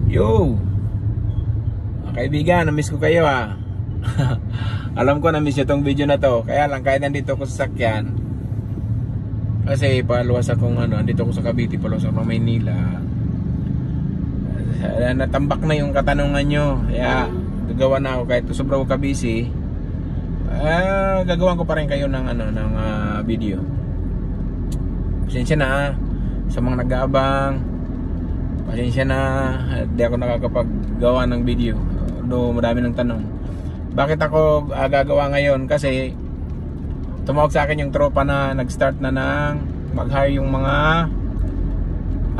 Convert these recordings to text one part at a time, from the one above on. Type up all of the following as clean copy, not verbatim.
Yo, kaibigan, na-miss ko kayo ha. Alam ko na-miss nyo tong video na to. Kaya lang, kahit nandito ako sa sakyan, kasi paluwas akong nandito ako sa Cavite, paluwas ako ng Maynila, natambak na yung katanungan nyo. Kaya gagawa na ako kahit sobrang ko ka-busy. Gagawan ko pa rin kayo ng video. Pasensya na sa mga nag-aabang. Pasensya na, hindi ako nakakapaggawa ng video. Although marami ng tanong. Bakit ako gagawa ngayon? Kasi tumawag sa akin yung tropa na nag-start na ng mag-hire yung mga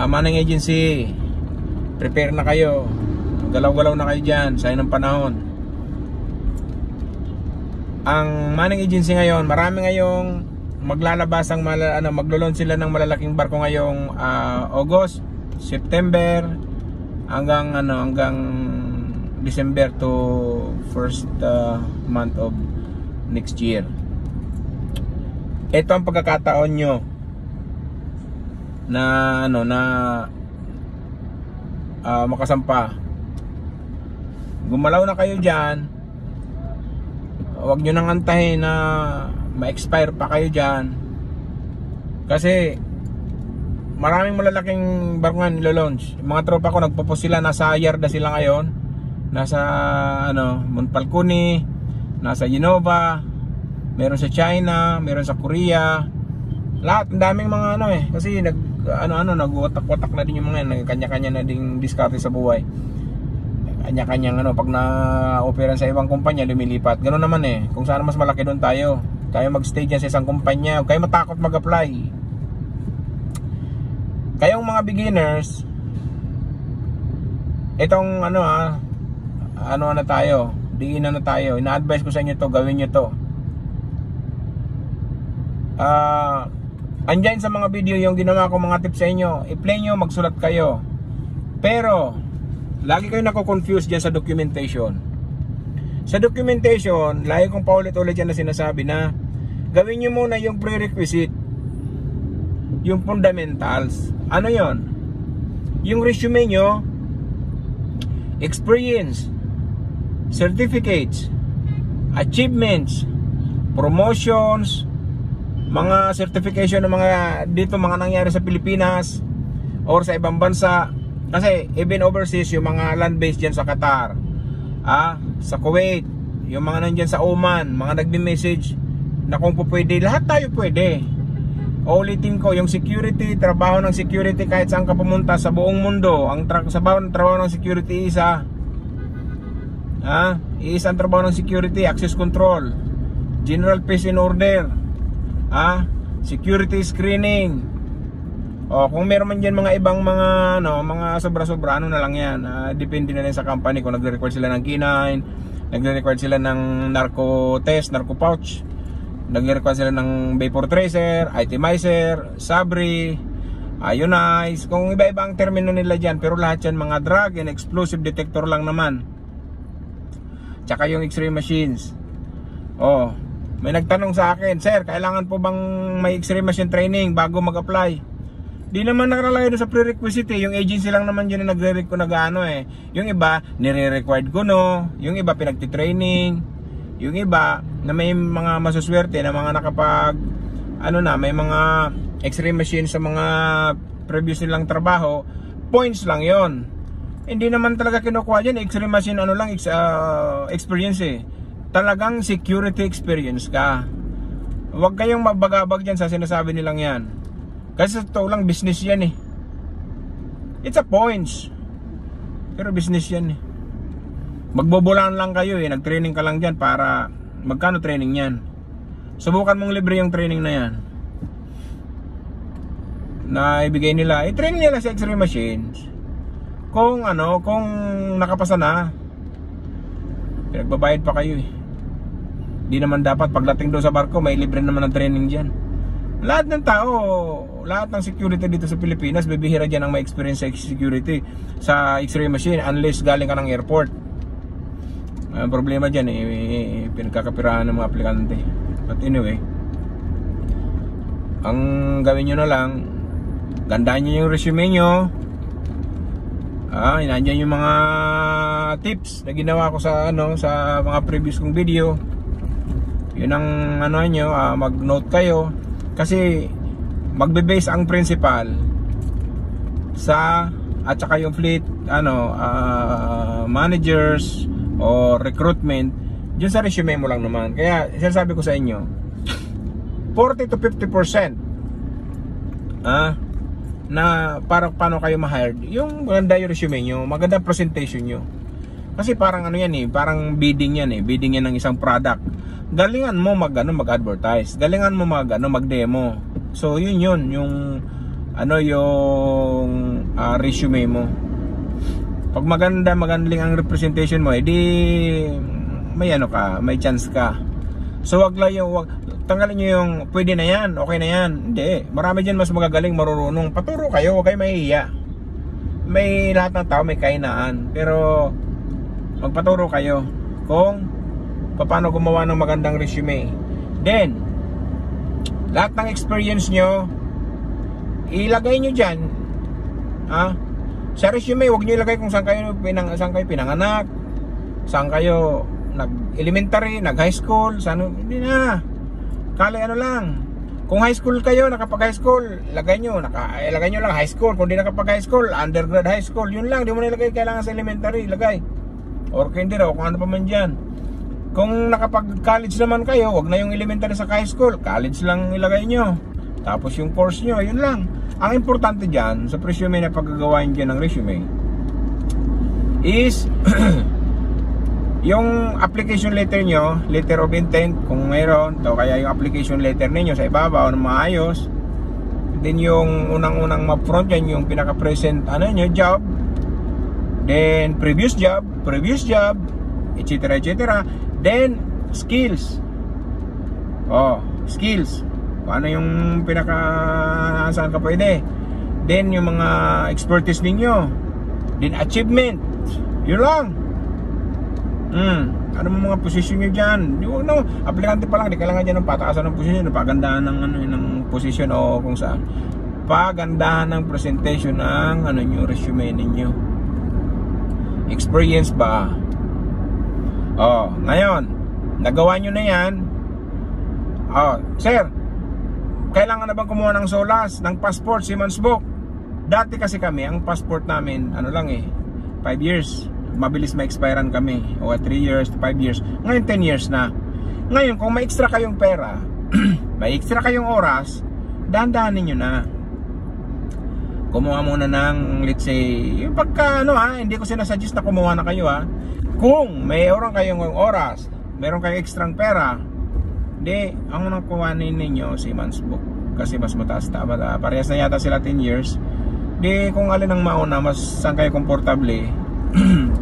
manning agency. Prepare na kayo. Galaw-galaw na kayo dyan. Sayang ng panahon. Ang manning agency ngayon, marami ngayong maglalabas ang maglo-launch sila ng malalaking barko ngayong August, September hanggang December to first month of next year. Ito ang pagkakataon nyo na makasampa. Gumalaw na kayo dyan. Huwag nyo nang antahin na ma-expire pa kayo dyan. Kasi maraming malalaking barkongan nilo-launch. Yung mga tropa ko nagpo-post sila, nasa Yarda sila ngayon. Nasa Monfalcone, nasa Genova, meron sa China, meron sa Korea. Lahat, ang daming mga kasi nag-watak-watak na din yung mga kanya-kanya na ding diskarte sa buhay. Kanya-kanyang pag na-operan sa ibang kumpanya, lumilipat. Ganoon naman kung saan mas malaki doon tayo mag-stay dyan sa isang kumpanya. Huwag kayo matakot mag-apply. Kayong mga beginners, itong na tayo, diin na tayo. Ina-advise ko sa inyo to, gawin nyo to. Andyan sa mga video yung ginawa ko mga tips sa inyo. I-play nyo, magsulat kayo. Pero lagi kayo nako-confuse dyan sa documentation. Sa documentation, lagi kong paulit-ulit yan na sinasabi na gawin nyo muna yung prerequisite, yung fundamentals. Ano yon? Yung resume nyo, experience, certificates, achievements, promotions, mga certification ng mga mga nangyari sa Pilipinas or sa ibang bansa. Kasi even overseas, yung mga land-based dyan sa Qatar, sa Kuwait, yung mga nandyan sa Oman, mga nagme-message na kung po pwede, lahat tayo pwede. Ulitin ko, yung security, trabaho ng security kahit saan ka pumunta sa buong mundo, ang trabaho ng security isa ang trabaho ng security, access control, general peace and order, security screening. Kung meron man dyan mga ibang mga sobra-sobra, na lang yan. Depende na rin sa company kung nagre-require sila ng K9, nagre-require sila ng narco test, narco pouch, nagre-require sila ng vapor tracer, itemizer, sabri, ionize, kung iba-iba ang termino nila dyan. Pero lahat yan mga drug and explosive detector lang naman. Tsaka yung x-ray machines. May nagtanong sa akin, sir, kailangan po bang may x-ray machine training bago mag-apply? Di naman nakalagay doon sa prerequisite yung agency lang naman yun na nagre-require Yung iba, nire-required ko yung iba pinagtitraining, yung iba na may mga masuswerte na mga nakapag may mga x-ray machine sa mga previous nilang trabaho, points lang yon. Hindi naman talaga kinukuha dyan x-ray machine experience talagang security experience ka. Huwag kayong mabagabag dyan sa sinasabi nilang yan. Kasi sa totoo lang, business yan It's a points. Pero business yan Magbobolaan lang kayo nag-training ka lang dyan para magkano training yan. Subukan mong libre yung training na yan na ibigay nila. I-training nila sa x-ray machines. Kung nakapasa na, pinagbabayad pa kayo Di naman dapat pagdating doon sa barko may libre naman ng training dyan. Lahat ng tao, lahat ng security dito sa Pilipinas, bibihira dyan ang may experience sa security sa x-ray machine unless galing ka ng airport. Ang problema dyan pinagkakapirahan ng mga aplikante. But anyway, ang gawin nyo na lang, gandaan nyo yung resume nyo, Nandiyan yung mga tips na ginawa ko sa sa mga previous kong video. Yun ang nyo, mag-note kayo kasi magbe-base ang principal sa at saka yung fleet managers o recruitment dyan sa resume mo lang naman. Kaya sinasabi ko sa inyo 40 to 50% na paano kayo ma-hired, yung maganda yung resume nyo, maganda presentation nyo. Kasi parang parang bidding yan ng isang product. Galingan mo mag-advertise, galingan mo mag-demo. So yun yung resume mo. Pag magaling ang representation mo, edi may chance ka. So tanggalin nyo yung pwede na yan, okay na yan. Hindi, marami dyan mas magagaling, marurunong. Paturo kayo, huwag kayo mahihiya. May lahat ng tao may kainaan, pero magpaturo kayo kung paano gumawa ng magandang resume. Then lahat ng experience nyo ilagay nyo dyan. Sa resume, huwag nyo ilagay kung saan kayo pinanganak, saan kayo nag-elementary, nag-high school, hindi na. Kali lang. Kung high school kayo, nakapag-high school, ilagay nyo lang high school. Kung di nakapag-high school, undergrad high school. Yun lang, di mo na ilagay kailangan sa elementary, ilagay. Or hindi raw, kung ano pa man dyan. Kung nakapag-college naman kayo, wag na yung elementary sa high school, college lang ilagay nyo. Tapos yung course nyo, yun lang. Ang importante dyan, sa resume na paggagawain dyan ng resume, is yung application letter nyo, letter of intent, kung mayroon, o kaya yung application letter ninyo sa ibabaw na maayos. Then yung unang ma-front yan, yung pinaka-present job. Then previous job, etc. Then skills. Skills. Paano yung saan ka pwede. Then yung mga expertise ninyo. Then achievement. Yun lang. Ano mo mga position nyo dyan? Aplikante pa lang, di kailangan dyan ng pataasan ng position, pagandahan ng position o kung saan. Pagandahan ng presentation ng resume ninyo. Experience ba? Ngayon, nagawa nyo na yan. Sir, kailangan na bang kumuha ng SOLAS, ng passport, Seaman's Book? Dati kasi kami, ang passport namin, 5 years. Mabilis ma-expirean kami. O 3 years to 5 years. Ngayon 10 years na. Ngayon, kung may extra kayong pera, may extra kayong oras, dahan-dahanin nyo na. Kumuha muna ng, let's say, yung pagka, hindi ko sinasuggest na kumuha na kayo, Kung mayroon kayong oras, mayroon kayong extrang pera, ang unang kuhanin ninyo, Seaman's Book. Kasi mas mataas, parehas na yata sila 10 years. Kung alin ang mauna, mas saan kayo komportable,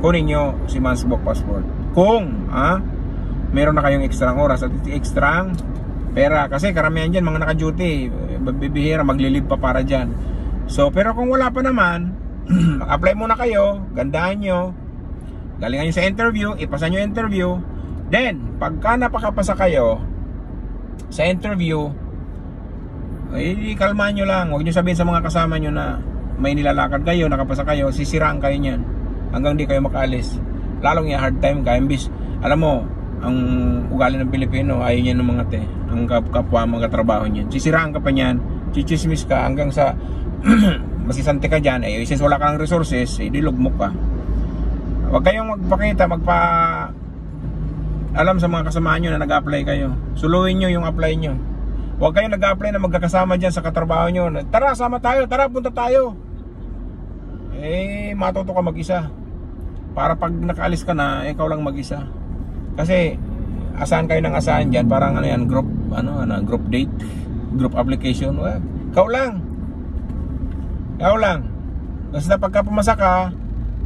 kunin nyo Seaman's Book passport. Kung meron na kayong extrang oras at extrang pera, kasi karamihan dyan mga naka-duty, bibihira, maglilib pa para dyan. So pero kung wala pa naman, apply muna kayo, gandahan nyo, galingan nyo sa interview, ipasa nyo interview. Then pagka napakapasa kayo sa interview, kalmahan nyo lang. Huwag nyo sabihin sa mga kasama nyo na may nilalakad kayo, nakapasa kayo, sisiraan kayo nyan hanggang di kayo makaalis. Lalong yung hard time ka. Imbis, alam mo, ang ugali ng Pilipino, ayaw niya ng mga ang kapwa, mga trabaho niyan. Sisiraan ka pa niyan, chichismis ka hanggang sa masisante ka dyan. Since wala ka ng resources, dilugmok ka. Huwag kayong alam sa mga kasamahan nyo na nag-apply kayo. Suluhin nyo yung apply nyo. Huwag kayong nag-apply na magkakasama dyan sa katrabaho nyo. Tara, sama tayo, tara, punta tayo. Matuto ka mag-isa. Para pag nakaalis ka na, ikaw lang mag-isa. Kasi asahan kayo ng asahan dyan. Parang group, group date, group application. Ikaw lang. Basta pagka pumasa ka,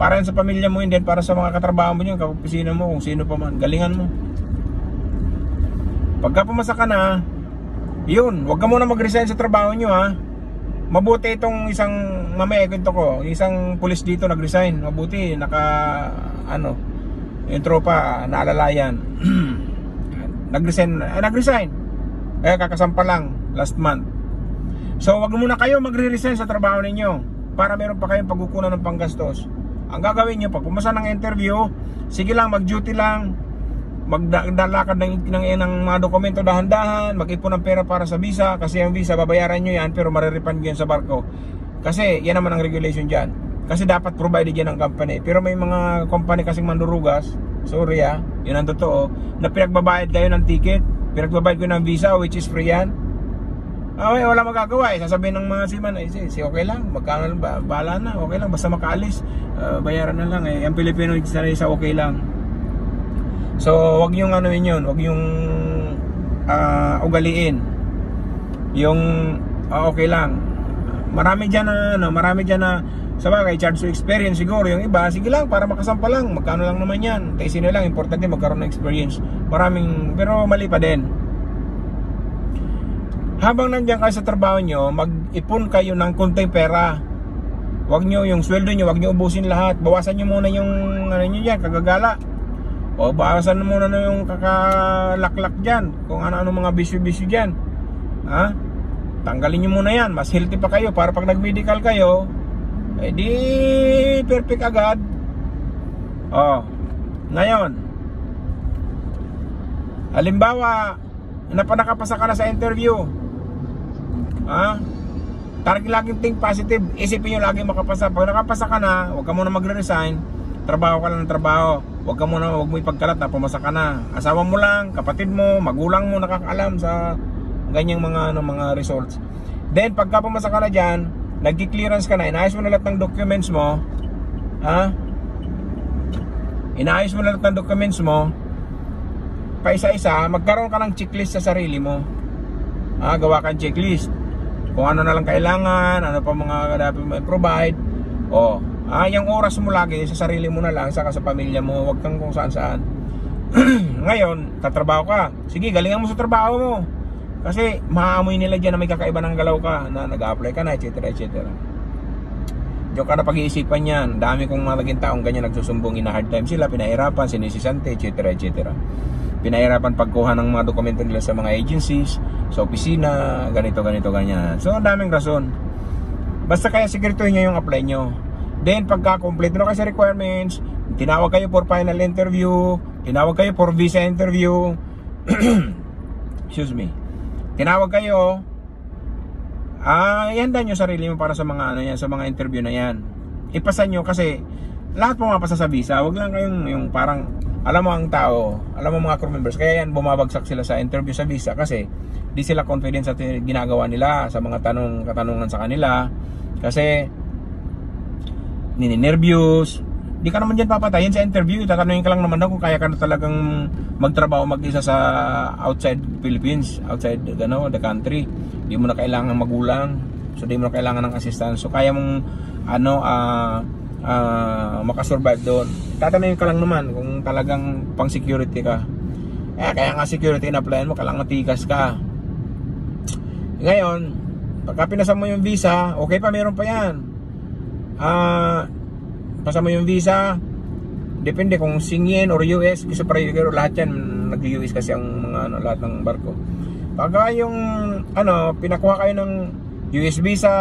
para sa pamilya mo, hindi para sa mga katrabaho mo, yung kaopisina mo, kung sino pa man, galingan mo. Pagka pumasa ka na, yun, huwag ka muna mag-resign sa trabaho nyo, Mabuti itong isang, mamaya kwento ko, isang pulis dito nag-resign. Mabuti, yung tropa, naalalayan. nag-resign. Kaya kakasampa lang, last month. So, wag muna kayo magre-resign sa trabaho ninyo para meron pa kayong pagkukunan ng panggastos. Ang gagawin nyo, pag pumasa ng interview, sige lang, mag-duty lang, magdalakad ng mga dokumento dahan-dahan, mag-ipon ng pera para sa visa, kasi ang visa, babayaran nyo yan, pero marirefund yan sa barko. Kasi yan naman ang regulation dyan. Kasi dapat provided yan ng company. Pero may mga company kasing mandurugas, sorry yun ang totoo, na pinagbabayad kayo ng ticket, pinagbabayad ko ng visa, which is free yan. Okay, wala magagawa sasabihin ng mga seaman, si okay lang, magkano lang, bahala na, okay lang, basta makaalis, bayaran na lang Ang Pilipino sanay sa okay lang. So, wag yung yun, wag yung ugaliin yung okay lang. Marami dyan na sa bagay, charge to experience siguro. Yung iba, sige lang, para makasampa lang, magkano lang naman yan, tayo na lang, importante magkaroon ng experience. Pero mali pa din. Habang nandiyan kayo sa trabaho nyo, mag-ipon kayo ng konting pera. Wag nyo yung sweldo nyo, wag nyo ubusin lahat. Bawasan nyo muna yung nyo dyan, kagagala. O bawasan muna na yung kakalaklak dyan, kung ano-ano mga bisyo-bisyo dyan. Tanggalin nyo muna yan, mas healthy pa kayo, para pag nag-medical kayo, di perfect agad. Ngayon, halimbawa, nakapasa ka na sa interview, target laging think positive, isipin nyo lagi makapasa. Pag nakapasa ka na, huwag ka muna magre-resign, trabaho ka lang ng trabaho, huwag mo ipagkalat na pumasa ka na. Asawa mo lang, kapatid mo, magulang mo nakakaalam sa ganyang mga results. Then pagka pumasa ka na dyan, nagki-clearance ka na, inaayos mo na lahat ng documents mo, inaayos mo na lahat ng documents mo, pa isa-isa, magkaroon ka ng checklist sa sarili mo. Gawa kang checklist kung ano na lang kailangan, ano pa mga dapat provide. Yung oras mo lagi sa sarili mo na lang, saka sa pamilya mo, wag kang kung saan-saan. Ngayon, tatrabaho ka, sige, galingan mo sa trabaho mo, kasi maamoy nila dyan na may kakaiba ng galaw ka, na nag-apply ka na, etc. Diyo ka na pag-iisipan yan. Dami kong naging taong ganyan nagsusumbong, na hard time sila, pinahirapan, sinisisante, etc. Pinahirapan pagkuha ng mga dokumento nila sa mga agencies, sa opisina, ganito, ganyan. So, ang daming rason. Basta kaya sigurituhin nyo yung apply nyo. Then, pagka-complete na kayo sa requirements, tinawag kayo for final interview, tinawag kayo for visa interview, excuse me, tinawag kayo, ihanda nyo sarili mo para sa mga sa mga interview na yan. Ipasa nyo, kasi lahat pumapasa sa visa. Huwag lang kayong yung parang, alam mo ang tao, alam mo mga crew members, kaya yan bumabagsak sila sa interview sa visa, kasi di sila confident sa ginagawa nila, sa mga katanungan sa kanila, kasi nininervyos. Di ka naman dyan papatayin sa interview, tatanungin ka lang naman kung kaya ka na talagang magtrabaho mag-isa sa outside Philippines, outside the country. Di mo na kailangan magulang, so di mo na kailangan ng assistance, so kaya mong makasurvive doon. Tatanungin ka lang naman kung talagang pang security ka. Kaya nga security in-applyan mo, kailangan matikas ka. Ngayon, pagka pinasa mo yung visa, okay pa, meron pa yan. Pasa mo yung visa, depende kung Schengen or US, kasi pero lahat yan, nag-US kasi ang mga lahat ng barko. Pagka yung pinakuha kayo ng US visa,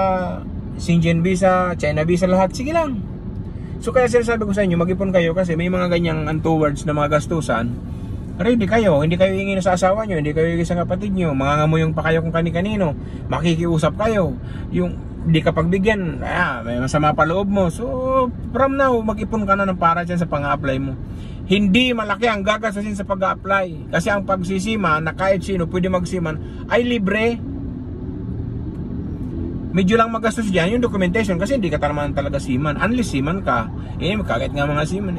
Schengen visa, China visa, lahat, sige lang. So kaya sinasabi ko sa inyo, mag-ipon kayo, kasi may mga ganyang untowards na mga gastusan. Ready kayo, hindi kayo hingin sa asawa nyo, hindi kayo hingin sa kapatid nyo, mangangamoy pa kayo kung kani-kanino, makikiusap kayo, yung di ka pagbigyan, may masama pa loob mo. So from now, mag-ipon ka na ng para dyan sa pang-apply mo. Hindi malaki ang gagastusin sa pag-apply, kasi ang pagsisiman, na kahit sino pwede magsiman, ay libre. Medyo lang magastos dyan yung documentation, kasi hindi ka naman talaga seaman. Unless seaman ka, magkakait nga mga seaman,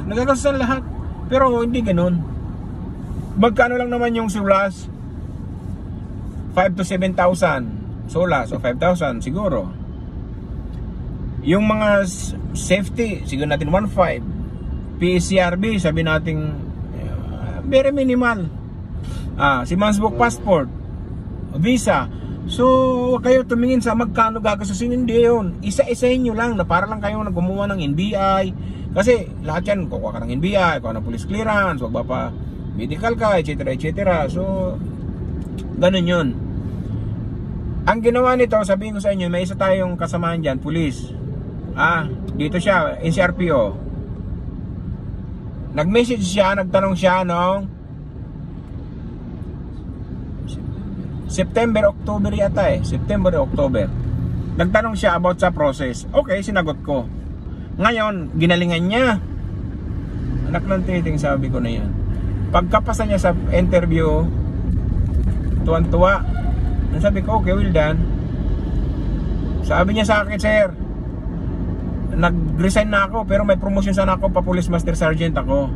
nagagastos lahat. Pero hindi ganun. Magkano lang naman yung sulas? 5,000 to 7,000 sulas, o 5,000 siguro. Yung mga safety, siguro natin 1,500. PCRB, sabi natin very minimal. Si Mansbook passport, visa. So kayo tumingin sa magkano gagastusin. Hindi yun, isa-isahin nyo lang, na para lang kayo gumawa ng NBI. Kasi lahat yan, kukuha ka ng NBI, kukuha ng police clearance, wag ba pa medical ka, etc. So ganun yun. Ang ginawa nito, sabihin ko sa inyo, may isa tayong kasamaan dyan, police. Dito siya, NCRPO. Nag-message siya, nagtanong siya noong September, October yata eh. September, October. Nagtanong siya about sa process. Okay, sinagot ko. Ngayon, ginalingan niya. Anak ng titing, sabi ko na yan. Pagkapasa niya sa interview, tuwan-tuwa. Sabi ko, okay, well done. Sabi niya sa akin, sir, nag-resign na ako, pero may promotion sana ako, pa Police Master Sergeant ako.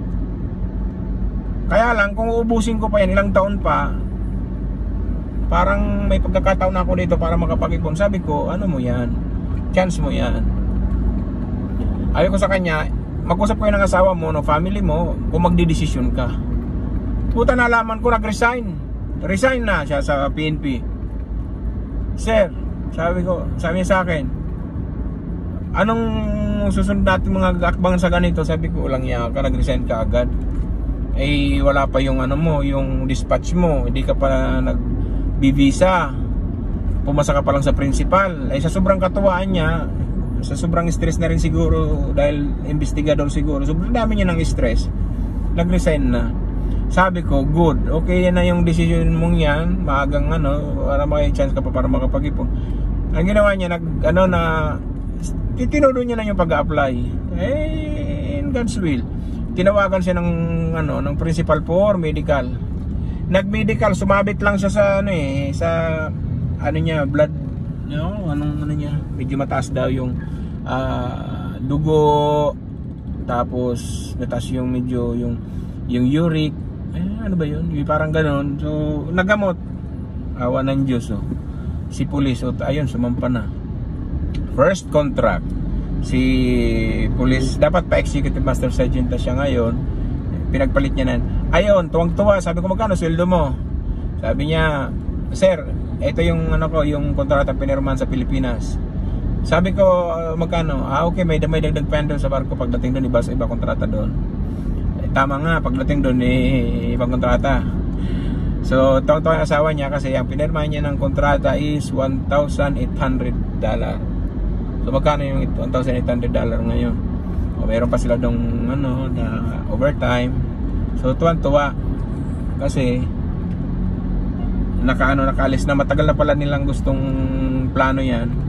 Kaya lang, kung uubusin ko pa yan, ilang taon pa, parang may pagkakataon na ako dito para makapag-ipon. Sabi ko, ano mo yan? Chance mo yan. Ayaw ko sa kanya, mag-usap ko yung ng asawa mo, no, family mo, kung magdidesisyon ka. Puta, nalaman ko, nag-resign. Resign na siya sa PNP. Sir, sabi niya sa akin, anong susunod natin mga akbang sa ganito? Sabi ko, walang iya ka, nag-resign ka agad. Eh, wala pa yung ano mo, yung dispatch mo, hindi ka pa nag-visa. Pumasa ka pa lang sa principal. Eh, sa sobrang katuwaan niya, sa sobrang stress na rin siguro, dahil investigador siguro, sobrang dami niya ng stress, nag-resign na. Sabi ko, good, okay na yung decision mong yan, maagang ano, para may chance ka pa para makapag-ipon. Ang ginawa niya, tinudo niya na yung pag-apply. Eh, in God's will. Tinawagan siya ng principal for medical. Nag-medical, sumabit lang siya sa blood, niya, medyo mataas daw yung dugo, tapos mataas yung medyo yung uric, ano ba yun? Parang ganoon. So, nagamot. Awa ng Diyos, oh. Si police, ayun, sumampa na. First contract. Si police, dapat pa Executive Master Sergeant na siya ngayon. Pinagpalit niya na. Ayun, tuwang-tuwa. Sabi ko, magkano sweldo mo? Sabi niya, sir, ito yung yung kontrata pinirmahan sa Pilipinas. Sabi ko, magkano? Okay, may dagdag pa doon sa barko. Pagdating doon, iba kontrata doon. Tama nga, pagdating doon ibang kontrata. So, tuwang-tuwa yung asawa niya kasi ang pinirmahan niya ng kontrata is $1,800. So, magkano yung $1,800 ngayon? O, meron pa sila dong na overtime. So, tuwang-tuwa kasi nakaalis na, matagal na pala nilang gustong plano yan.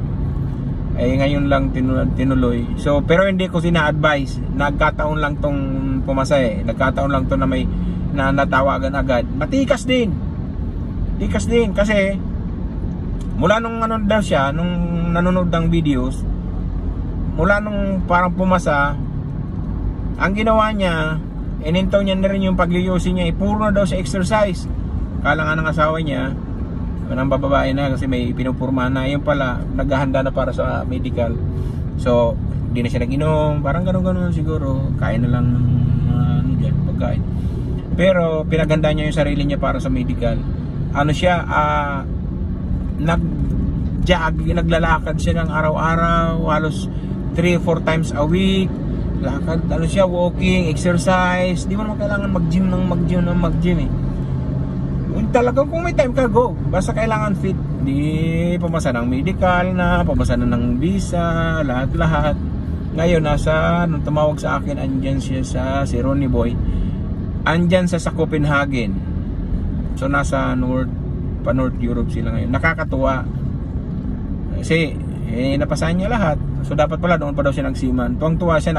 Eh ngayon lang tinuloy. So pero hindi ko sina-advise. Nagkataon lang tong pumasa eh. Nagkataon lang to na may natawagan agad. Matikas din. Tikas din kasi mula nung daw siya, nung nanonood ng videos, mula nung parang pumasa, ang ginawa niya, inintaw niya na rin yung pagyuyusin niya. Puro na daw sa exercise. Kala nga ng asawa niya, ng bababae na kasi may pinupurma na, yung pala naghahanda na para sa medical. So hindi na siya nag-inom, parang gano'n siguro, kain na lang ng pagkain. Pero pinaghanda niya yung sarili niya para sa medical. Ano siya, naglalakad siya ng araw-araw, halos 3-4 times a week. Lakad, siya, walking, exercise. Di mo naman kailangan mag-gym eh. Talagang kung may time ka, go. Basta kailangan fit. Di pumasa ng medical na, pumasa na ng visa, lahat-lahat. Ngayon, nung tumawag sa akin, andyan siya si Ronnie Boy. Andyan sa Copenhagen. So, nasa North Europe sila ngayon. Nakakatuwa. Kasi, napasahan niya lahat. So, dapat pala, doon pa daw siya nagsiman. Tuwang-tuwa siya,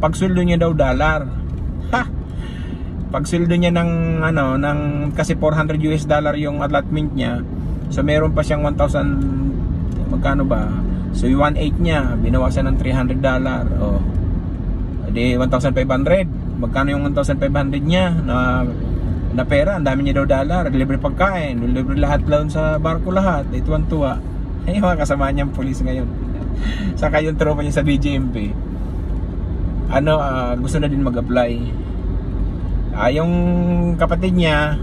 pagsuldo niya daw $1. Ha! Pagsildo niya ng kasi $400 yung allotment niya. So meron pa siyang 1,000, magkano ba? So yung 1.8 niya binawasan ng $300. Oh. Di 1,500. Magkano yung 1,500 niya na pera? Ang dami niya daw $1. Libre pagkain, libre lahat doon sa barko lahat. Tuwan-tuwa. Ay mga kasama niyang pulis ngayon. Saka yung tropa niya sa BGMP. Gusto na din mag-apply. Yung kapatid niya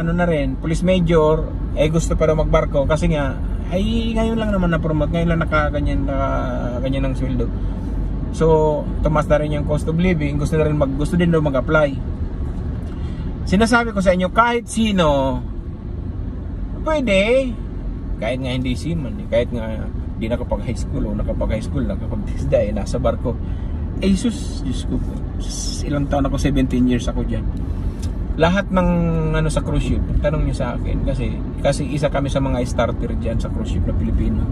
na rin, police major, gusto pa daw magbarko kasi nga ngayon lang naman na-promote, ngayon lang nakaganyan ng sweldo. So tumas na rin yung cost of living, gusto din daw mag-apply. Sinasabi ko sa inyo, kahit sino pwede, kahit nga hindi seaman, kahit nga Di nakapag-high school o nakapag-high school, nakapag-tisda nasa barko. Jesus, Diyos ko po. Ilang taon ako, 17 years ako dyan. Lahat ng ano sa cruise ship, tanong niyo sa akin kasi isa kami sa mga starter dyan sa cruise ship na Pilipino.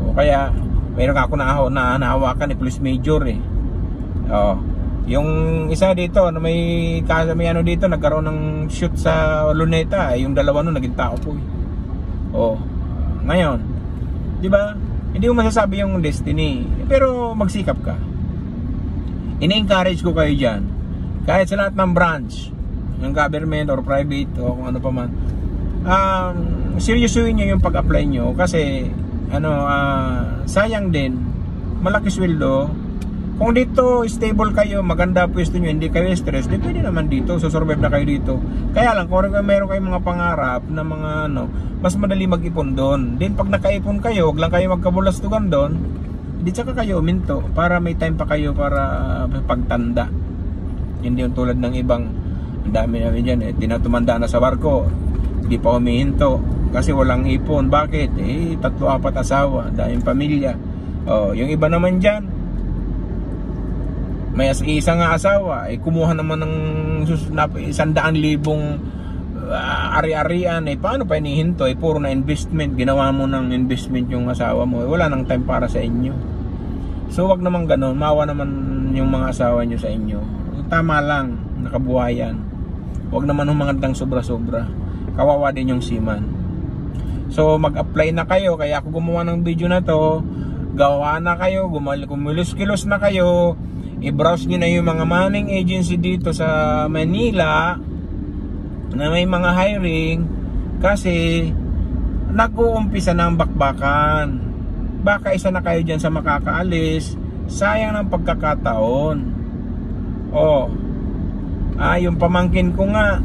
O kaya mayroon ako na nahawakan ni Police Major eh. Yung isa dito na may ano dito nagkaroon ng shoot sa Luneta, yung dalawa nun naging tao po eh. Ngayon, 'di ba? Hindi mo masasabi yung destiny, pero magsikap ka. Ini-encourage ko kayo diyan. Kahit sa lahat ng branch, ng government or private o kung ano pa man. Seryosuhin niyo yung pag-apply niyo kasi sayang din, malaki sweldo. Kung dito stable kayo, maganda pwesto nyo, hindi kayo stress, di pwede naman dito, survive na kayo dito. Kaya lang, kung meron kayong mga pangarap na mga mas madali mag-ipon doon. Then pag nakaipon kayo, wag lang kayo magkabulastugan doon, di tsaka kayo uminto para may time pa kayo para pagtanda. Hindi yung tulad ng ibang, ang dami namin dyan tinatumanda na sa barko, di pa humihinto kasi walang ipon. Bakit? 3-4 asawa, daming pamilya. Yung iba naman dyan, may isang asawa, kumuha naman ng 100,000 ari-arian, paano pa inihinto? Puro na investment, ginawa mo ng investment yung asawa mo, wala nang time para sa inyo. So wag naman ganun, maawa naman yung mga asawa nyo sa inyo. Tama lang, nakabuhayan. Wag naman humangandang sobra-sobra, kawawa din yung seaman. So mag-apply na kayo, kaya ako gumawa ng video na to. Gawa na kayo, kumilos-kilos na kayo. I-browse nyo na yung mga manning agency dito sa Manila na may mga hiring kasi nag-uumpisa ng bakbakan. Baka isa na kayo dyan sa makakaalis, sayang ng pagkakataon. Yung pamangkin ko nga,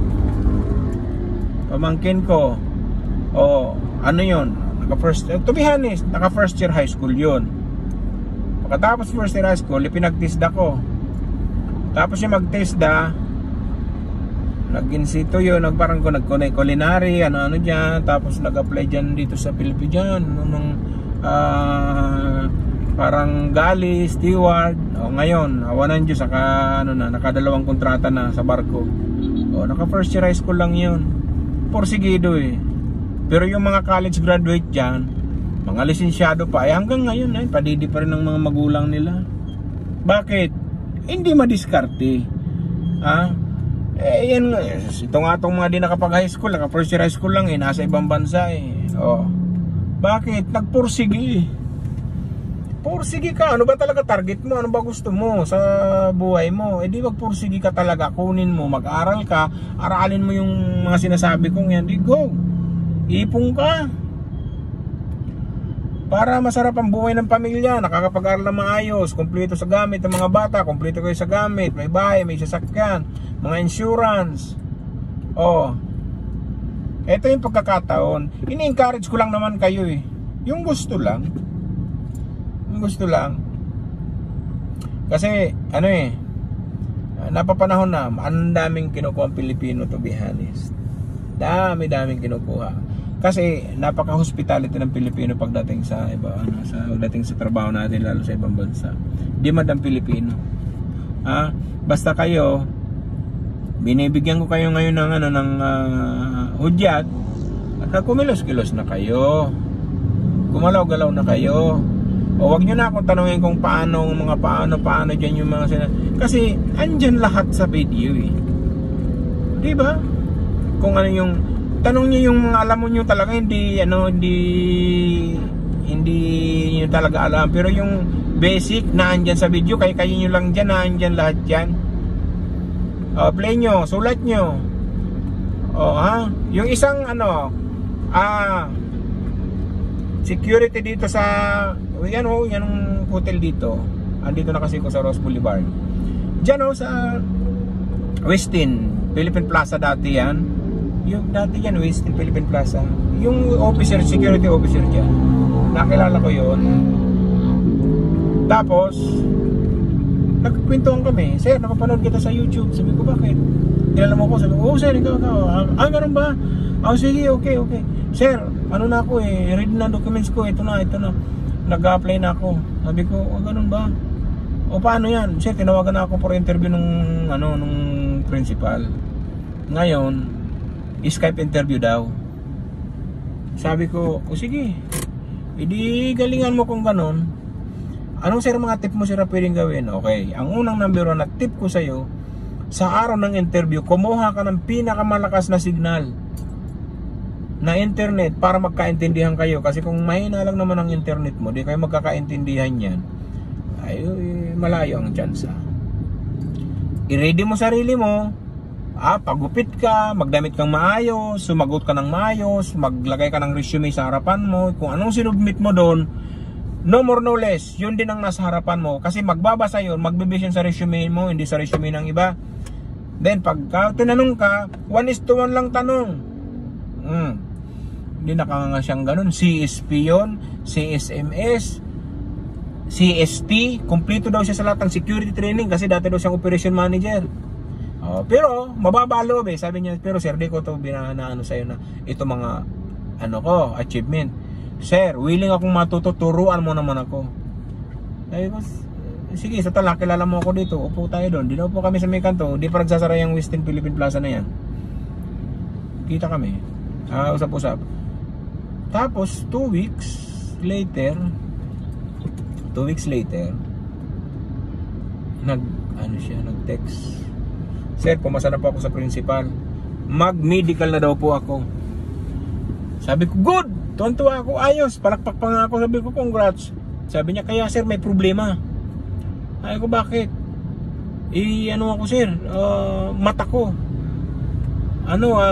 ano yun, to be honest, naka first year high school yun. Pagkatapos first year high school, pinag-TISDA ko. Tapos yung mag-TISDA, nag-insito yun, parang ko nag-culinary, ano dyan. Tapos nag-apply dyan dito sa Pilipinas dyan, parang gali, steward. Ngayon, awan ng Diyos, nakadalawang kontrata na sa barko. Naka first year high school lang yun. Porsigido eh. Pero yung mga college graduate dyan, mga lisensyado pa, hanggang ngayon padidi pa rin ng mga magulang nila. Bakit? Hindi madiskarte. Yan, ito nga itong mga di nakapag high school, naka first year high school lang nasa ibang bansa Bakit? Nagpursigi. Pursigi ka, ano ba talaga target mo? Ano ba gusto mo sa buhay mo? Di magpursigi ka talaga, kunin mo, mag-aral ka, aralin mo yung mga sinasabi kong yan, go. Ipong ka. Para masarap ang buhay ng pamilya, nakakapag-aral na maayos, kumpleto sa gamit ng mga bata, kumpleto kayo sa gamit, may bahay, may sasakyan, mga insurance. Ito yung pagkakataon. Ini-encourage ko lang naman kayo yung gusto lang. Yung gusto lang. Kasi napapanahon na ang daming kinukuha ang Pilipino, to be honest. Daming kinukuha. Kasi napaka-hospitality ng Pilipino pagdating sa pagdating sa trabaho natin, lalo sa ibang bansa. Di madam Pilipino. Basta kayo, binibigyan ko kayo ngayon ng hudyat at kumilos-kilos na kayo. Gumalaw-galaw na kayo. Wag nyo na akong tanungin kung paano dyan yung mga kasi andyan lahat sa video di ba? Kung ano yung tanong niyo yung mga alam mo nyo talaga, hindi nyo talaga alam, pero yung basic na andyan sa video, kayo nyo lang dyan, na andyan lahat dyan. Play nyo, sulat nyo. Yung isang security dito sa yan ang hotel dito. Andito na kasi ko sa Ross Boulevard. Diyan sa Westin Philippine Plaza dati yan. Yung dati yan, Westin Philippine Plaza. Yung security officer dyan, nakilala ko yun. Tapos nagkwentuhan kami, sir, nakapanood kita sa YouTube. Sabi ko, bakit? Kilala mo ko? Sabi ko, sir, ikaw. Ganun ba? Sige, okay. Sir, ano na ako ready na documents ko, ito na, nag-apply na ako. Sabi ko, ganun ba? O paano yan? Sir, tinawagan na ako for interview nung principal. Ngayon, Skype interview daw. Sabi ko, sige, hindi galingan mo kung ganun. Anong sir mga tip mo sir na pwedeng gawin? Okay, ang unang number 1 na tip ko sa'yo, sa araw ng interview, kumuha ka ng pinakamalakas na signal na internet para magkaintindihan kayo. Kasi kung mahina lang naman ang internet mo, di kayo magkakaintindihan yan, ay malayo ang chance. I-ready mo sarili mo, pagupit ka, magdamit kang maayos, sumagot ka ng maayos, maglagay ka ng resume sa harapan mo, kung anong sinubmit mo doon, no more no less, yun din ang nasa harapan mo. Kasi magbabasa yun, magbibase yun sa resume mo, hindi sa resume ng iba. Then pagka tinanong ka, 1:1 lang tanong. Hindi nakanganga siyang ganun. CSP yun, CSMS, CST, kumpleto daw siya sa lahat ng security training kasi dati daw siyang operation manager. Pero mababa loob sabi niya, pero sir, di ko to binaano sa'yo na ito mga achievement. Sir, willing akong matututuruan mo naman ako. Sabi ko, sige, sa tala, kilala mo ako dito, upo tayo doon. Di na upo kami sa may kanto, di pa nagsasara yung Western Philippine Plaza na yan. Kita kami, usap-usap. Tapos 2 weeks later nag-text, sir, pumasa na po ako sa principal, mag-medical na daw po ako. Sabi ko, good, tuwan-tuwa ako, ayos, palakpak pa nga ako. Sabi ko, congrats. Sabi niya, kaya sir, may problema. Ay ko, bakit? Ako sir, mata ko,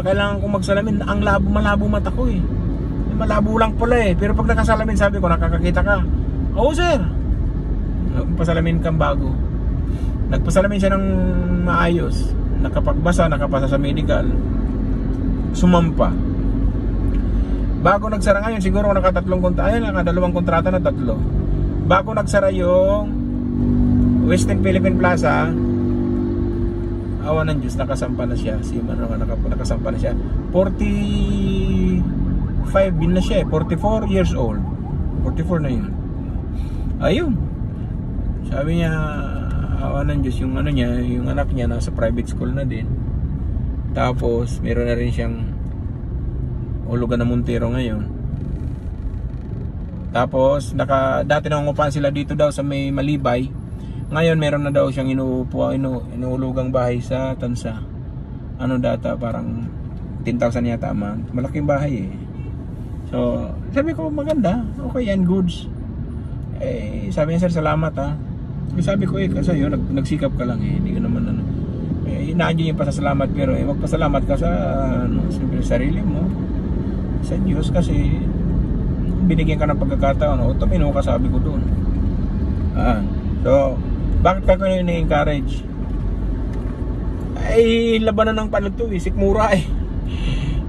kailangan ko magsalamin. Ang malabo mata ko malabo lang pala pero pag nakasalamin, sabi ko, nakakakita ka. Oo sir, nagpasalamin kang bago. Nagpasalamin siya ng maayos, nakapagbasa, nakapasa sa medical, sumampa. Bago nagsara ngayon, siguro nakadalawang kontrata na 3. Bago nagsara yung Western Philippine Plaza, awan ng Diyos, nakasampa na siya. Nakasampa na siya. 45 din na siya 44 years old. 44 na yun. Ayun. Sabi niya, awan ng Diyos, yung yung anak niya nasa private school na din. Tapos, meron na rin siyang hulugan na Montero ngayon. Tapos, dati nangungupahan sila dito daw sa may Malibay. Ngayon meron na daw siyang inuulugang bahay sa Tansa. Data parang 10,000 yata a month. Malaking bahay So, sabi ko, maganda. Okay yan, goods. Sabi niya, sir, salamat Sabi ko, kasi yun, nagsikap ka lang hindi ko naman inaanyo yung pasasalamat, pero magpasalamat ka sa siyempre sarili mo, sa Diyos, kasi binigyan ka ng pagkakataon. Tumino ka, sabi ko doon. So, bakit ka ko ini-encourage? Labanan ng palag to sikmura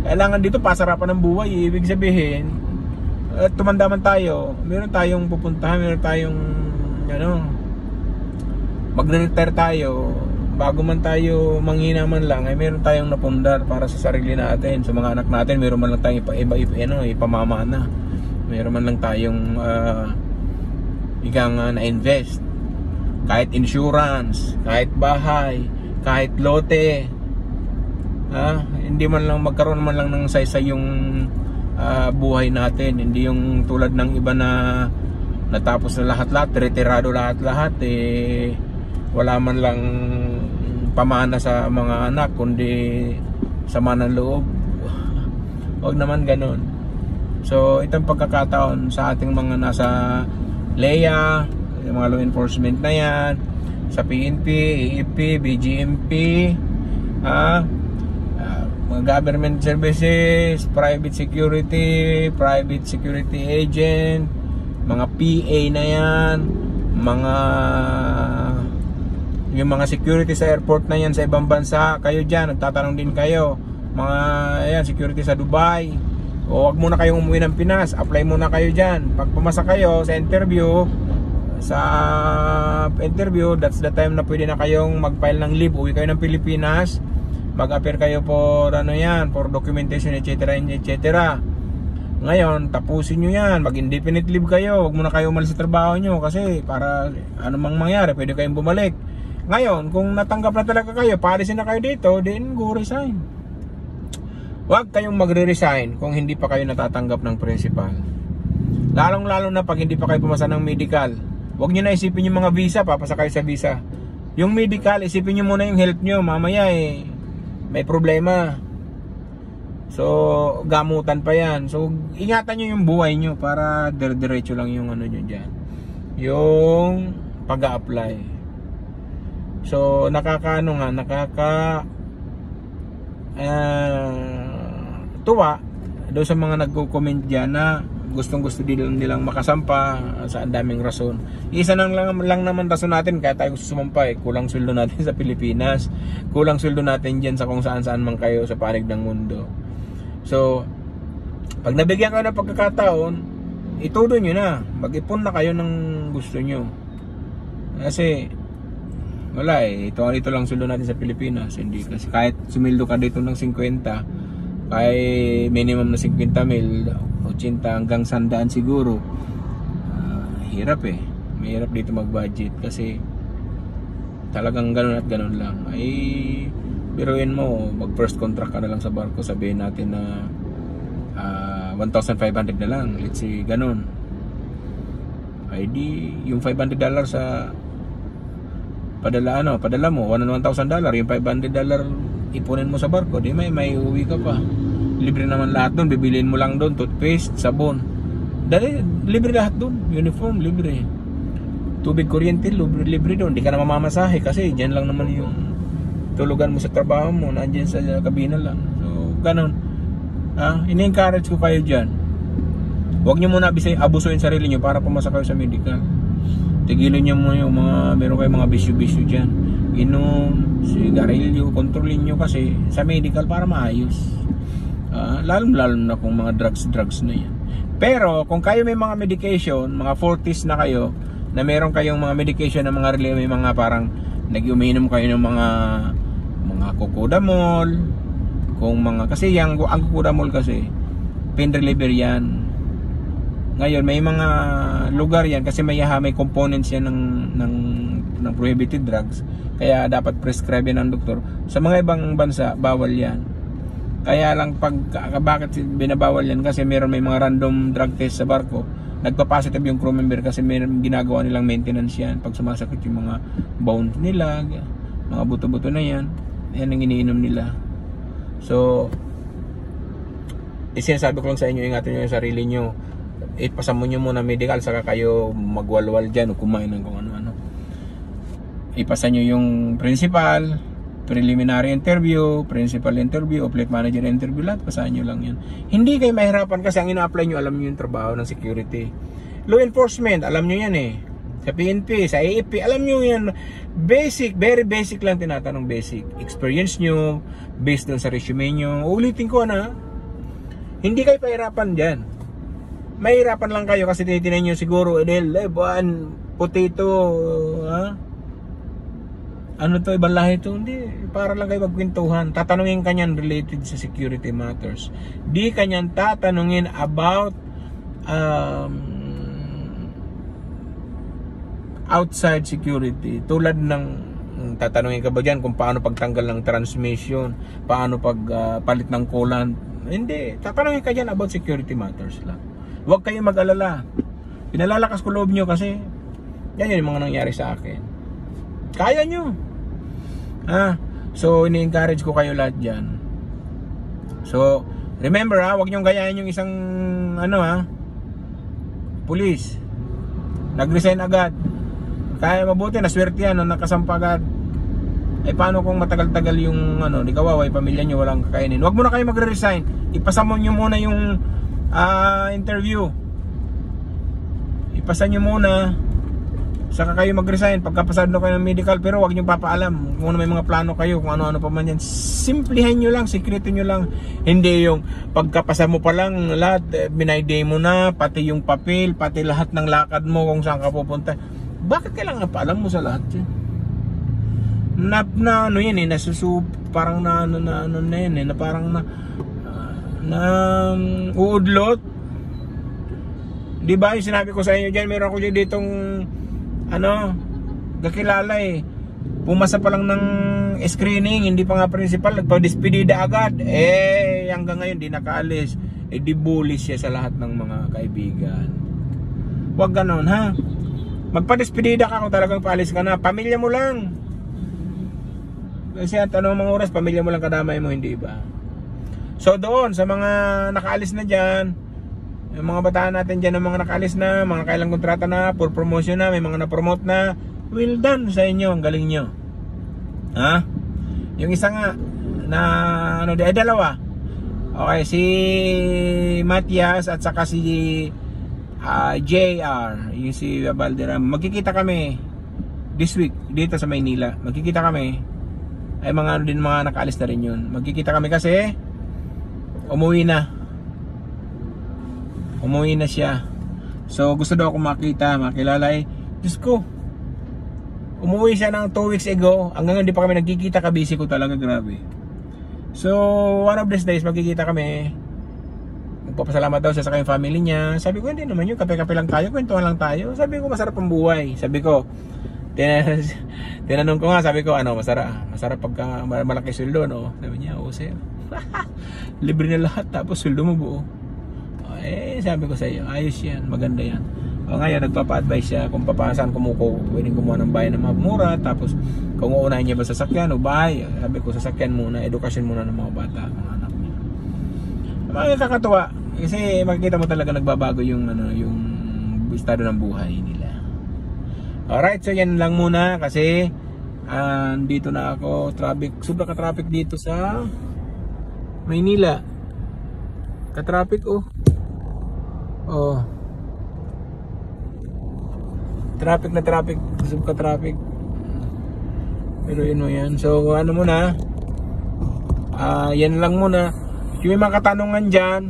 Kailangan dito pasarapan ng buhay Ibig sabihin, tumanda man tayo, meron tayong pupuntahan, meron tayong magre-retire tayo. Bago man tayo manghina man lang, meron tayong napundar para sa sarili natin, sa mga anak natin. Meron man lang tayong ipamamana. Meron man lang tayong na-invest. Kahit insurance, kahit bahay, kahit lote, hindi man lang magkaroon man lang ng saysay yung buhay natin. Hindi yung tulad ng iba na natapos na lahat-lahat, retirado lahat-lahat, wala man lang pamana sa mga anak, kundi sama ng loob. Huwag naman ganun. So itong pagkakataon sa ating mga nasa LEA, yung mga law enforcement na yan, sa PNP, AFP, BGMP, mga government services, private security agent, mga PA na yan, yung mga security sa airport na yan sa ibang bansa, kayo dyan, nagtatanong din kayo, mga security sa Dubai, o wag muna kayong umuwi ng Pinas, apply muna kayo dyan. Pag pumasa kayo sa interview, that's the time na pwede na kayong mag-file ng leave, uwi kayo ng Pilipinas, mag-appear kayo for for documentation, etc. Ngayon, tapusin nyo yan, mag-indefinite leave kayo, huwag muna kayo umalis sa trabaho nyo kasi para anumang mangyari, pwede kayong bumalik. Ngayon, kung natanggap na talaga kayo, paalisin na kayo dito, then go resign. Huwag kayong magre-resign kung hindi pa kayo natatanggap ng principal. Lalong-lalo na pag hindi pa kayo pumasa ng medical. Huwag nyo na isipin yung mga visa, papasa kayo sa visa. Yung medical, isipin nyo muna yung health nyo, mamaya may problema. So, gamutan pa yan. So, ingatan nyo yung buhay nyo para diretso lang yung ano nyo dyan. Yung pag-a-apply. So, tuwa doon sa mga nagko-comment dyan na gustong-gusto nilang makasampa sa daming rason. Isa lang naman rason natin kaya tayo gusto sumampa kulang sweldo natin sa Pilipinas. Kulang sweldo natin dyan sa kung saan-saan man kayo sa panig ng mundo. So, pag nabigyan kayo ng pagkakataon, itudo nyo na. Mag-ipon na kayo ng gusto nyo. Kasi, wala ito lang sweldo natin sa Pilipinas. Hindi kasi kahit sumildo ka dito ng 50, kahit minimum na 50 mil, 80 hanggang 100 siguro. Hirap Mahirap dito mag-budget kasi talagang ganun at ganun lang. Biruin mo, mag first contract ka na lang sa barko, sabihin natin na 1,500 na lang, let's say ganun. Ay di yung $500 sa padala mo $1,000, yung $500 ipunin mo sa barko, di may uwi ka pa. Libre naman lahat doon, bibiliin mo lang doon toothpaste, sabon. Dali, libre lahat doon, uniform libre. Tubig, kuryente, libre doon. Di ka na mamamasahe kasi diyan lang naman yung tulugan mo sa trabaho mo, nandiyan sa kabina lang. So, ganun. Ini-encourage ko kayo dyan. Huwag nyo muna abusuin sarili nyo para pumasa kayo sa medical. Tigilin nyo muna yung meron kayong mga bisyo-bisyo dyan. Inom, sigarilyo, kontrolin nyo kasi sa medical para maayos. Lalo na kung mga drugs na yan. Pero, kung kayo may mga medication, mga 40s na kayo, na meron kayong mga medication na mga may mga parang nag-uminom kayo ng mga Cocodamol, kasi ang Cocodamol kasi pain reliever yan. Ngayon may mga lugar yan kasi may components yan ng prohibited drugs, kaya dapat prescribe yan ng doktor. Sa mga ibang bansa bawal yan. Kaya lang bakit binabawal yan kasi may mga random drug test sa barko. Nagpa-positive yung crew member kasi may ginagawa nilang maintenance yan pag sumasakit yung mga bones nila, mga buto-buto na yan ang iniinom nila. So, sinasabi ko lang sa inyo, ingatan nyo yung sarili nyo. Ipasamo nyo muna medical, saka kayo magwalwal dyan o kumain ng kung ano-ano. Ipasa nyo yung principal, preliminary interview, principal interview, flight manager interview, lahat pasahan nyo lang yan. Hindi kayo mahirapan kasi ang ina-apply nyo, alam nyo yung trabaho ng security. Law enforcement, alam nyo yan Sa PNP, sa AFP, alam nyo yan. Basic, very basic lang tinatanong, basic. Experience nyo, based dun sa resume nyo. Ulitin ko hindi kayo pahirapan dyan. Mahirapan lang kayo kasi tinitingnan nyo siguro, potato, ibang lahi ito. Hindi, para lang kayo magkwentuhan. Tatanungin kanyan related sa security matters. Di kanyan tatanungin about outside security. Tulad ng tatanungin ka ba dyan kung paano pagtanggal ng transmission, paano pagpalit ng coolant. Hindi, tatanungin ka dyan about security matters lang. Huwag kayong mag-alala. Pinalalakas ko loob nyo kasi yan yung mga nangyari sa akin. Kaya nyo. So ini-encourage ko kayo lahat dyan. So remember huwag nyong gayahin yung isang police. Nag-resign agad. Kaya mabuti, naswerte yan, nakasampa agad. Paano kung matagal-tagal yung di kawawa, pamilya nyo walang kakainin. Huwag muna kayo magre-resign. Ipasa mo nyo muna yung interview. Ipasa nyo muna, saka kayo mag-resign pagkapasado kayo ng medical. Pero huwag nyo papaalam kung may mga plano kayo, kung ano-ano pa man yan. Simplihan nyo lang, sikretin nyo lang. Hindi yung pagkapasa mo pa lang lahat, binayday mo na, pati yung papel, pati lahat ng lakad mo kung saan ka pupunta. Bakit kailangan paalam mo sa lahat yan? Parang na parang uudlot. Di ba yung sinabi ko sa inyo dyan, meron ako dyan ditong ano, kakilala eh. Pumasa pa lang ng screening, hindi pa nga principal, nagpa-despedida agad. Hanggang ngayon di nakaalis. Di bullies siya sa lahat ng mga kaibigan. Huwag ganon ha. Magpa-despedida ka kung talagang paalis ka na. Pamilya mo lang. Kasi at anong mga oras, pamilya mo lang kadamay mo, hindi ba? So doon, sa mga nakaalis na dyan, yung mga bataan natin dyan, ng mga nakaalis na, mga kailang kontrata na, for promotion na, may mga na-promote na, well done sa inyo, ang galing nyo. Ha? Yung isa nga, na ano, dalawa. Okay, si Matias at saka si JR, yung si Valderrama. Magkikita kami this week dito sa Maynila. Magkikita kami. Ay mga ano din, mga nakaalis na rin yun. Magkikita kami kasi umuwi na siya. So gusto daw akong makilala eh. Diyos ko, umuwi siya ng 2 weeks ago. Hanggang hindi pa kami nagkikita, kabisi ko talaga, grabe. So one of these days magkikita kami. Magpapasalamat daw siya sa kanyang family niya. Sabi ko, hindi naman yun, kape-kape lang tayo, kwentuhan lang tayo. Sabi ko, masarap ang buhay. Sabi ko, tinanong ko nga, sabi ko, ano, masarap pagka malaki sweldo, no? Sabi niya, oo sir. Libre na lahat, tapos sweldo mo buo. Sabi ko sa iyo, ayos yan, maganda yan. Ngayon, nagpapa-advise siya kung saan pwedeng kumuha ng bahay na mura. Tapos, kung uunahin niya ba sasakyan o bahay. Sabi ko, sasakyan muna, edukasyon muna ng mga bata, mga anak niya. Nakakatuwa. Kasi makikita mo talaga nagbabago yung estado ng buhay nila. Alright, so yan lang muna kasi dito na ako, sobrang ka-traffic dito sa Maynila. Ka-traffic traffic na traffic, sobrang ka-traffic. Pero yun mo yan. So ano muna, yan lang muna. Yung may mga katanungan dyan,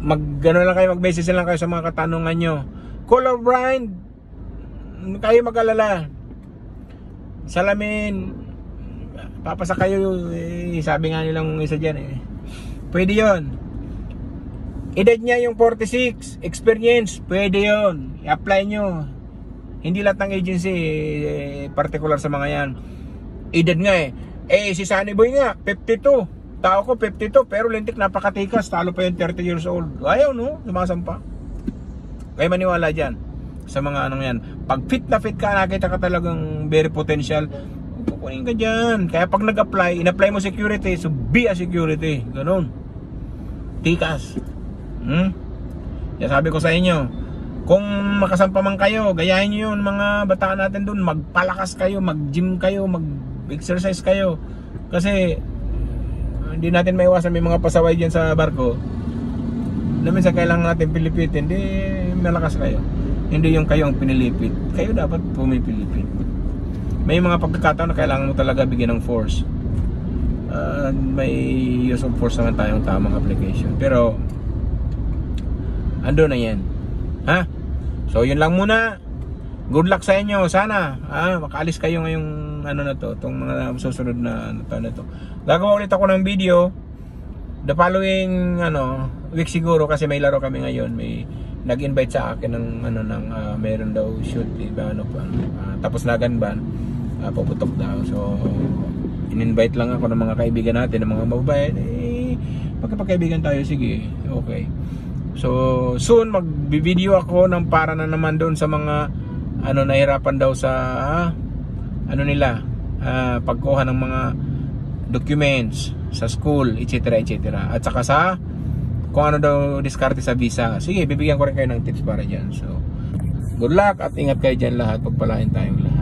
mag-message lang kayo sa mga katanungan nyo. Color blind, kayo mag-alala. Salamin, papasa kayo, sabi nga nilang isa dyan pwede yon. Edad niya yung 46, experience, pwede yon. I-apply nyo. Hindi lahat ng agency particular sa mga yan. Edad nga si Sunny Boy nga 52, tao ko 52, pero lintik napakatikas, talo pa yung 30 years old. Ayaw no, sumasampa. Kaya maniwala dyan sa mga anong yan. Pag fit na fit ka, nakita ka talagang very potential, pupunin ka dyan. Kaya pag nag-apply, in-apply mo security, so be a security. Ganun, tikas. Kaya sabi ko sa inyo, kung makasampa man kayo, gayahin nyo yun mga bataan natin dun. Magpalakas kayo, mag-gym kayo, mag-exercise kayo. Kasi hindi natin maiwasan may mga pasaway dyan sa barko na minsan kailangan natin pilipit. Hindi malakas kayo, hindi yung kayo ang pinilipit. Kayo dapat pumipilipit. May mga pagkakataon na kailangan mo talaga bigyan ng force. May use of force naman tayong tamang application. Pero ando na yan. So yun lang muna. Good luck sa inyo. Sana makaalis kayo ngayong itong mga susunod na taon na to. Gagawa ulit ako ng video the following week siguro, kasi may laro kami ngayon. May nag-invite sa akin ng meron daw shoot, diba, tapos naganban, puputok daw. So in-invite lang ako ng mga kaibigan natin, ng mga mababait. Magkapagkaibigan tayo, sige, okay. So soon mag-video ako ng para na naman doon sa mga nahirapan daw sa nila, pagkuha ng mga documents sa school, etc. At saka sa kung ano daw diskarte sa visa. Sige, bibigyan ko rin kayo ng tips para dyan. So good luck at ingat kayo dyan lahat. Pagpalain tayong lahat.